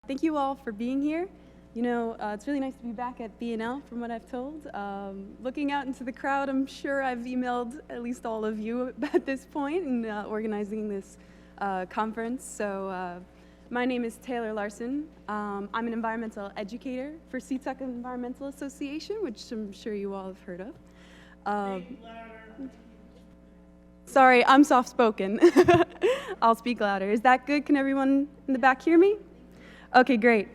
Thank you all for being here. You know, it's really nice to be back at BNL from what I've told. Looking out into the crowd, I'm sure I've emailed at least all of you at this point in organizing this conference. So my name is Larson. I'm an environmental educator for Seatuck Environmental Association, which I'm sure you all have heard of. Sorry, I'm soft-spoken. I'll speak louder. Is that good? Can everyone in the back hear me? Okay, great.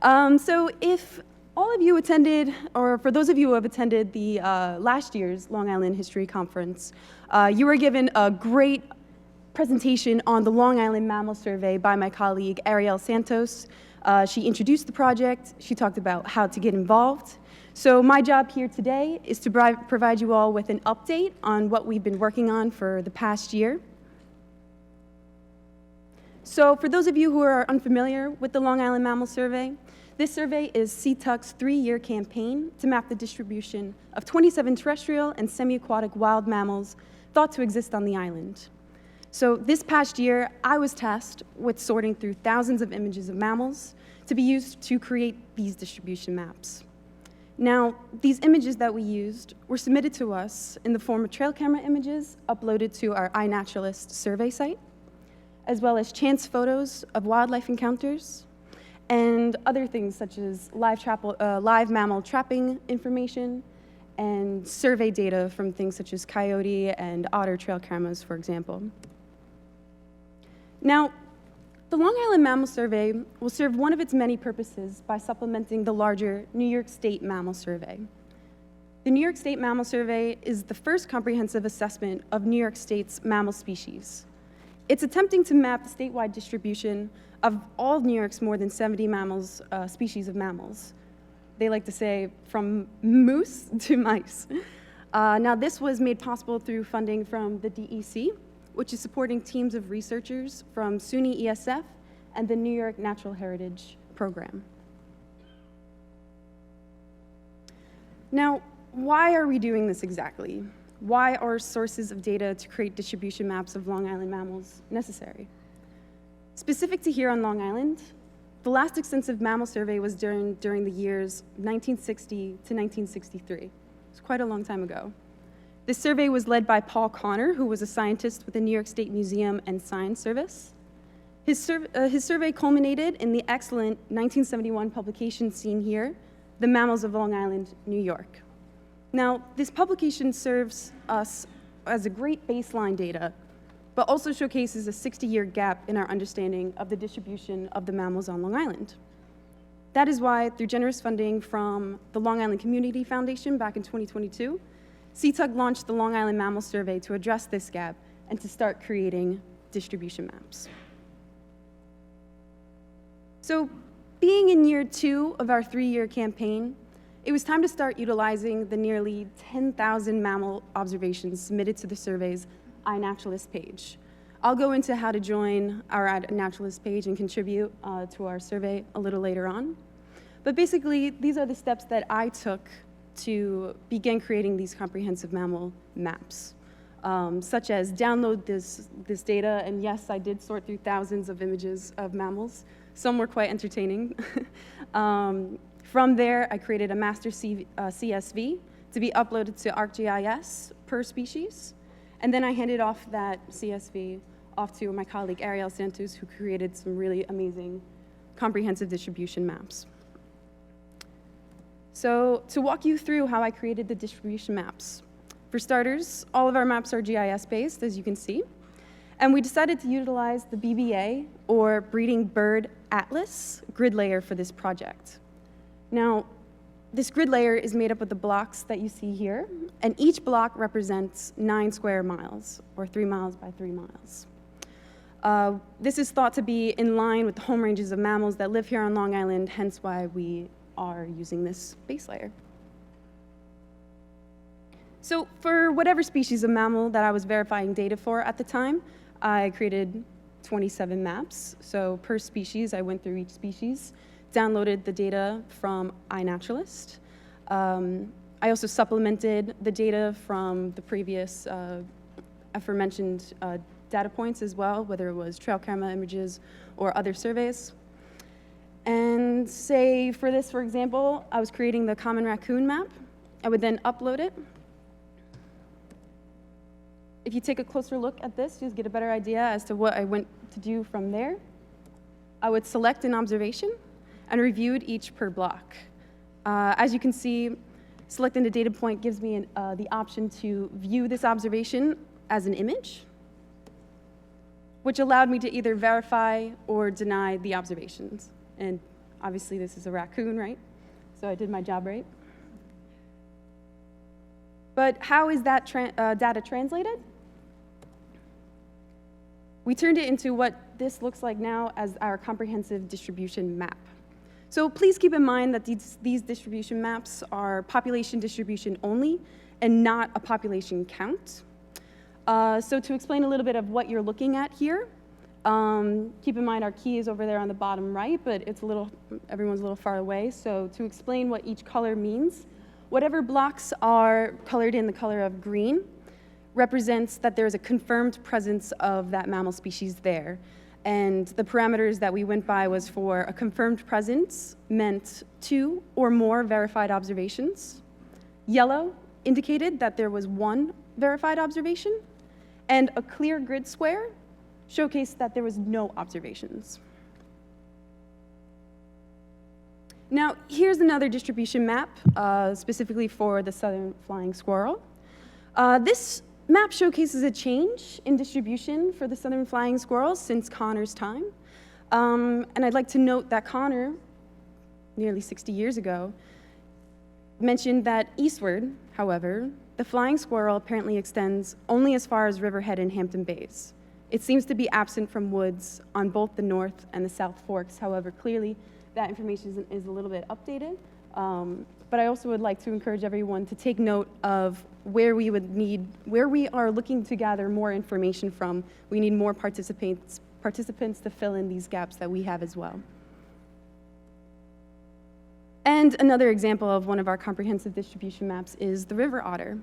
So if all of you attended, or for those of you who have attended the last year's Long Island History Conference, you were given a great presentation on the Long Island Mammal Survey by my colleague, Ariel Santos. She introduced the project. She talked about how to get involved. So my job here today is to provide you all with an update on what we've been working on for the past year. So for those of you who are unfamiliar with the Long Island Mammal Survey, this survey is Seatuck's 3-year campaign to map the distribution of 27 terrestrial and semi-aquatic wild mammals thought to exist on the island. So this past year, I was tasked with sorting through thousands of images of mammals to be used to create these distribution maps. Now, these images that we used were submitted to us in the form of trail camera images uploaded to our iNaturalist survey site, as well as chance photos of wildlife encounters, and other things such as live mammal trapping information, and survey data from things such as coyote and otter trail cameras, for example. Now, the Long Island Mammal Survey will serve one of its many purposes by supplementing the larger New York State Mammal Survey. The New York State Mammal Survey is the first comprehensive assessment of New York State's mammal species. It's attempting to map the statewide distribution of all of New York's more than 70 species of mammals. They like to say from moose to mice. Now, this was made possible through funding from the DEC, which is supporting teams of researchers from SUNY ESF and the New York Natural Heritage Program. Now, why are we doing this exactly? Why are sources of data to create distribution maps of Long Island mammals necessary? Specific to here on Long Island, the last extensive mammal survey was during the years 1960 to 1963. It's quite a long time ago. This survey was led by Paul Connor, who was a scientist with the New York State Museum and Science Service. His survey culminated in the excellent 1971 publication seen here, The Mammals of Long Island, New York. Now, this publication serves us as a great baseline data, but also showcases a 60-year gap in our understanding of the distribution of the mammals on Long Island. That is why, through generous funding from the Long Island Community Foundation back in 2022, Seatuck launched the Long Island Mammal Survey to address this gap and to start creating distribution maps. So, being in year 2 of our 3-year campaign, it was time to start utilizing the nearly 10,000 mammal observations submitted to the survey's iNaturalist page. I'll go into how to join our iNaturalist page and contribute to our survey a little later on. But basically, these are the steps that I took to begin creating these comprehensive mammal maps, such as download this data, and yes, I did sort through thousands of images of mammals. Some were quite entertaining. From there, I created a master CSV to be uploaded to ArcGIS per species, and then I handed off that CSV off to my colleague Ariel Santos, who created some really amazing comprehensive distribution maps. So to walk you through how I created the distribution maps. For starters, all of our maps are GIS-based, as you can see. And we decided to utilize the BBA, or Breeding Bird Atlas, grid layer for this project. Now, this grid layer is made up of the blocks that you see here, and each block represents 9 square miles, or 3 miles by 3 miles. This is thought to be in line with the home ranges of mammals that live here on Long Island, hence why we are using this base layer. So for whatever species of mammal that I was verifying data for at the time, I created 27 maps. So per species, I went through each species, downloaded the data from iNaturalist. I also supplemented the data from the previous aforementioned data points as well, whether it was trail camera images or other surveys. And say for this, for example, I was creating the common raccoon map. I would then upload it. If you take a closer look at this, you'll get a better idea as to what I went to do from there. I would select an observation and reviewed each per block. As you can see, selecting the data point gives me the option to view this observation as an image, which allowed me to either verify or deny the observations. And obviously this is a raccoon, right? So I did my job right. But how is that data translated? We turned it into what this looks like now as our comprehensive distribution map. So please keep in mind that these distribution maps are population distribution only and not a population count. So to explain a little bit of what you're looking at here, keep in mind our key is over there on the bottom right, but everyone's a little far away. So to explain what each color means, whatever blocks are colored in the color of green represents that there is a confirmed presence of that mammal species there. And the parameters that we went by was for a confirmed presence meant 2 or more verified observations. Yellow indicated that there was 1 verified observation, and a clear grid square showcased that there was no observations. Now, here's another distribution map, specifically for the southern flying squirrel. This map showcases a change in distribution for the southern flying squirrel since Connor's time. And I'd like to note that Connor, nearly 60 years ago, mentioned that eastward, however, the flying squirrel apparently extends only as far as Riverhead and Hampton Bays. It seems to be absent from woods on both the North and the South Forks. However, clearly that information is a little bit updated. But I also would like to encourage everyone to take note of where we are looking to gather more information from. We need more participants to fill in these gaps that we have as well. And another example of one of our comprehensive distribution maps is the river otter.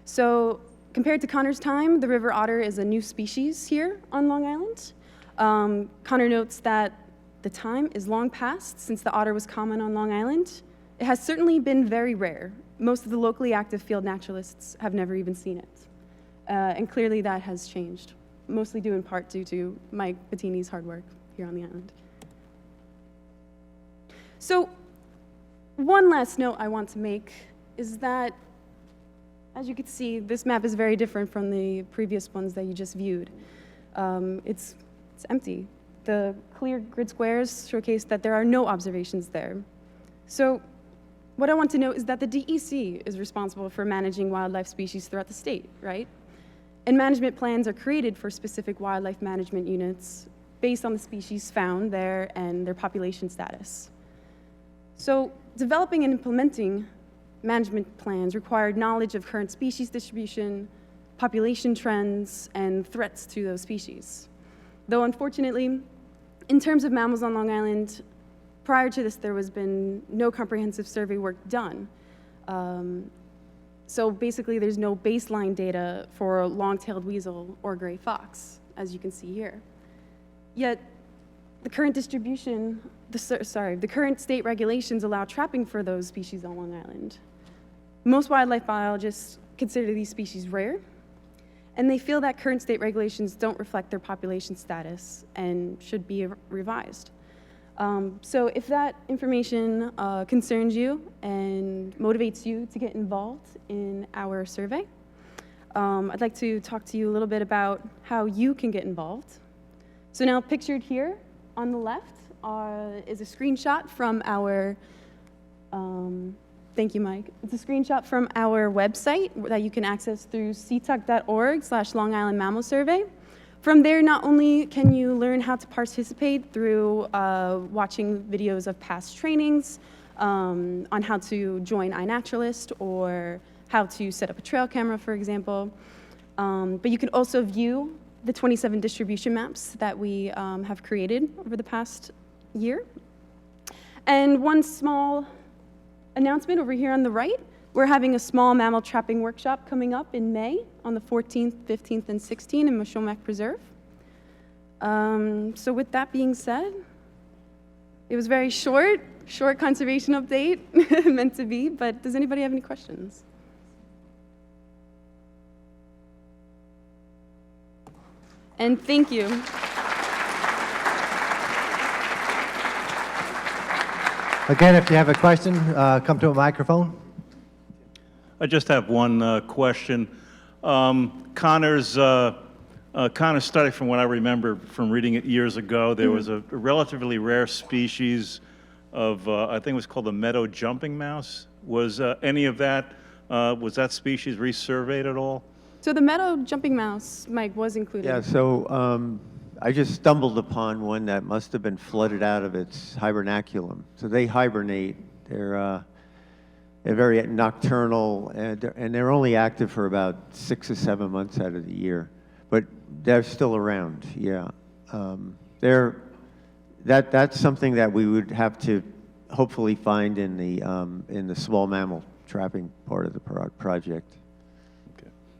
So compared to Connor's time, the river otter is a new species here on Long Island. Connor notes that the time is long past since the otter was common on Long Island. It has certainly been very rare. Most of the locally active field naturalists have never even seen it. And clearly that has changed, mostly due in part due to Mike Bettini's hard work here on the island. So one last note I want to make is that, as you can see, this map is very different from the previous ones that you just viewed. It's empty. The clear grid squares showcase that there are no observations there. So what I want to note is that the DEC is responsible for managing wildlife species throughout the state, right? And management plans are created for specific wildlife management units based on the species found there and their population status. So developing and implementing management plans required knowledge of current species distribution, population trends, and threats to those species. Though unfortunately, in terms of mammals on Long Island, prior to this, there has been no comprehensive survey work done. So basically, there's no baseline data for long-tailed weasel or gray fox, as you can see here. Yet, the current the current state regulations allow trapping for those species on Long Island. Most wildlife biologists consider these species rare, and they feel that current state regulations don't reflect their population status and should be revised. So if that information concerns you and motivates you to get involved in our survey, I'd like to talk to you a little bit about how you can get involved. So now pictured here on the left is a screenshot from our, thank you, Mike. It's a screenshot from our website that you can access through seatuck.org/Long Island Mammal Survey. From there, not only can you learn how to participate through watching videos of past trainings on how to join iNaturalist or how to set up a trail camera, for example, but you can also view the 27 distribution maps that we have created over the past year. And one small announcement over here on the right, we're having a small mammal trapping workshop coming up in May on the 14th, 15th, and 16th in Mashomack Preserve. So with that being said, It was very short conservation update, meant to be, but does anybody have any questions? And thank you. Again, if you have a question, come to a microphone. I just have one question. Connor's study, from what I remember from reading it years ago, there was a relatively rare species of, I think it was called the meadow jumping mouse. Was any of that, was that species resurveyed at all? So the meadow jumping mouse, Mike, was included. Yeah, so I just stumbled upon one that must have been flooded out of its hibernaculum. So they hibernate. They're very nocturnal, and they're only active for about 6 or 7 months out of the year. But they're still around, yeah. That's something that we would have to hopefully find in the small mammal trapping part of the project.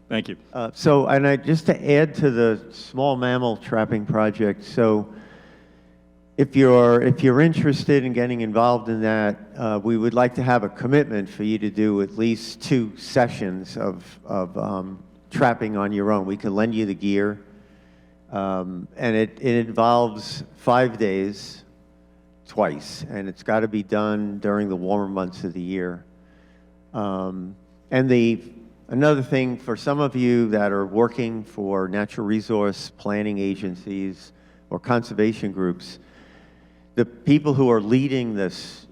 Thank you. Just to add to the small mammal trapping project, so if you're interested in getting involved in that, we would like to have a commitment for you to do at least 2 sessions of trapping on your own. We can lend you the gear, and it involves 5 days, twice, and it's got to be done during the warmer months of the year. Another thing, for some of you that are working for natural resource planning agencies or conservation groups, the people who are leading this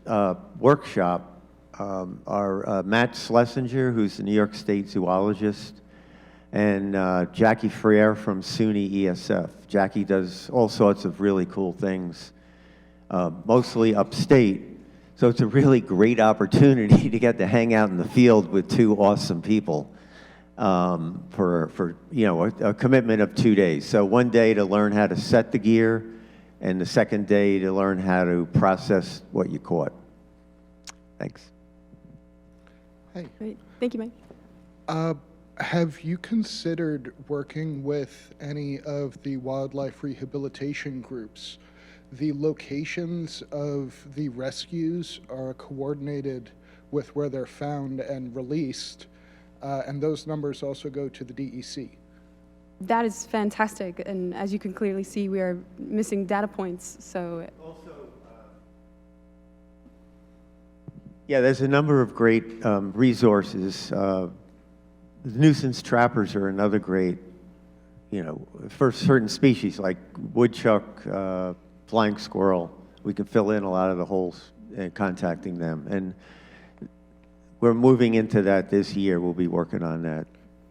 workshop are Matt Schlesinger, who's the New York State zoologist, and Jackie Freire from SUNY ESF. Jackie does all sorts of really cool things, mostly upstate. So it's a really great opportunity to get to hang out in the field with 2 awesome people for a commitment of 2 days. So 1 day to learn how to set the gear, and the second day to learn how to process what you caught. Thanks. Hey. Great. Thank you, Mike. Have you considered working with any of the wildlife rehabilitation groups? The locations of the rescues are coordinated with where they're found and released, and those numbers also go to the DEC. That is fantastic, and as you can clearly see, we are missing data points, so... Also, yeah, there's a number of great resources. The nuisance trappers are another great, for certain species like woodchuck, flying squirrel. We can fill in a lot of the holes in contacting them. And we're moving into that this year. We'll be working on that.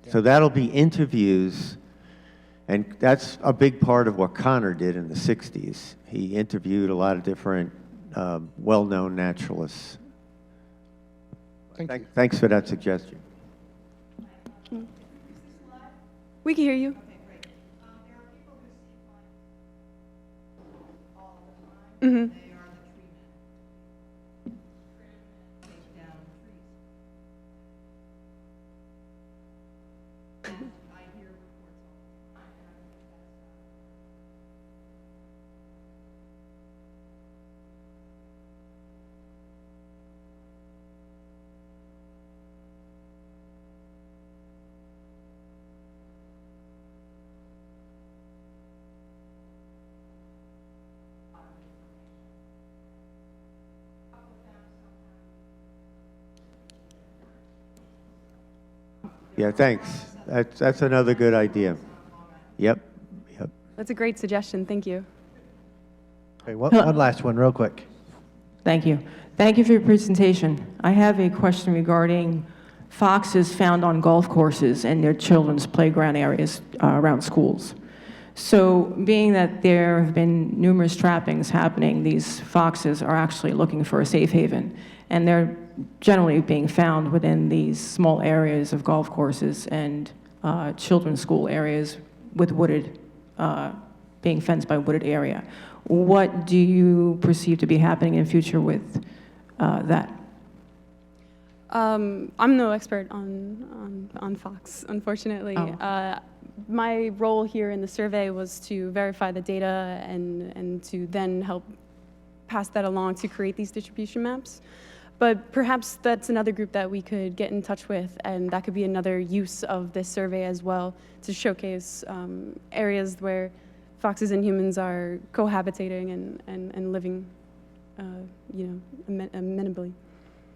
Yeah. So that'll be interviews, and that's a big part of what Connor did in the 60s. He interviewed a lot of different well-known naturalists. Thanks for that suggestion. We can hear you. There are people who see clients all the time. Mm-hmm. They are the tree men. Trim and take down trees. And I hear reports all the time, and I think that's Yeah, thanks. That's another good idea. Yep. That's a great suggestion. Thank you. Okay, one last one real quick. Thank you. Thank you for your presentation. I have a question regarding foxes found on golf courses and their children's playground areas around schools. So being that there have been numerous trappings happening, these foxes are actually looking for a safe haven, and they're generally being found within these small areas of golf courses and children's school areas with wooded, being fenced by wooded area. What do you perceive to be happening in the future with that? I'm no expert on fox, unfortunately. Oh. My role here in the survey was to verify the data and to then help pass that along to create these distribution maps. But perhaps that's another group that we could get in touch with, and that could be another use of this survey as well, to showcase areas where foxes and humans are cohabitating and living, amenably.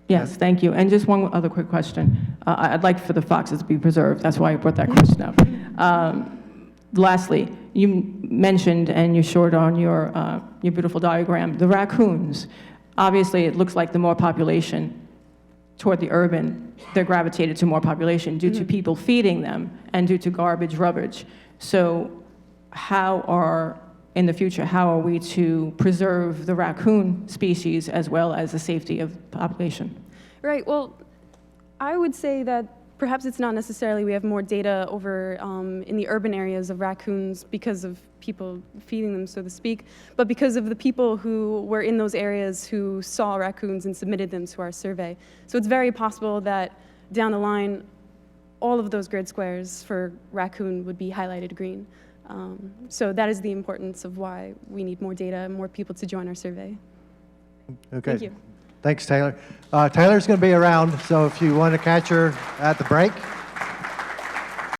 Yes, thank you. And just one other quick question. I'd like for the foxes to be preserved. That's why I brought that question up. Lastly, you mentioned, and you showed on your beautiful diagram, the raccoons. Obviously, it looks like the more population toward the urban, they're gravitated to more population due to people feeding them and due to garbage, rubbish. So in the future, how are we to preserve the raccoon species as well as the safety of the population? Right, well, I would say that perhaps it's not necessarily we have more data over in the urban areas of raccoons because of people feeding them, so to speak, but because of the people who were in those areas who saw raccoons and submitted them to our survey. So it's very possible that down the line, all of those grid squares for raccoon would be highlighted green. So that is the importance of why we need more data and more people to join our survey. Okay. Thank you. Thanks, Taylor. Taylor's going to be around, so if you want to catch her at the break,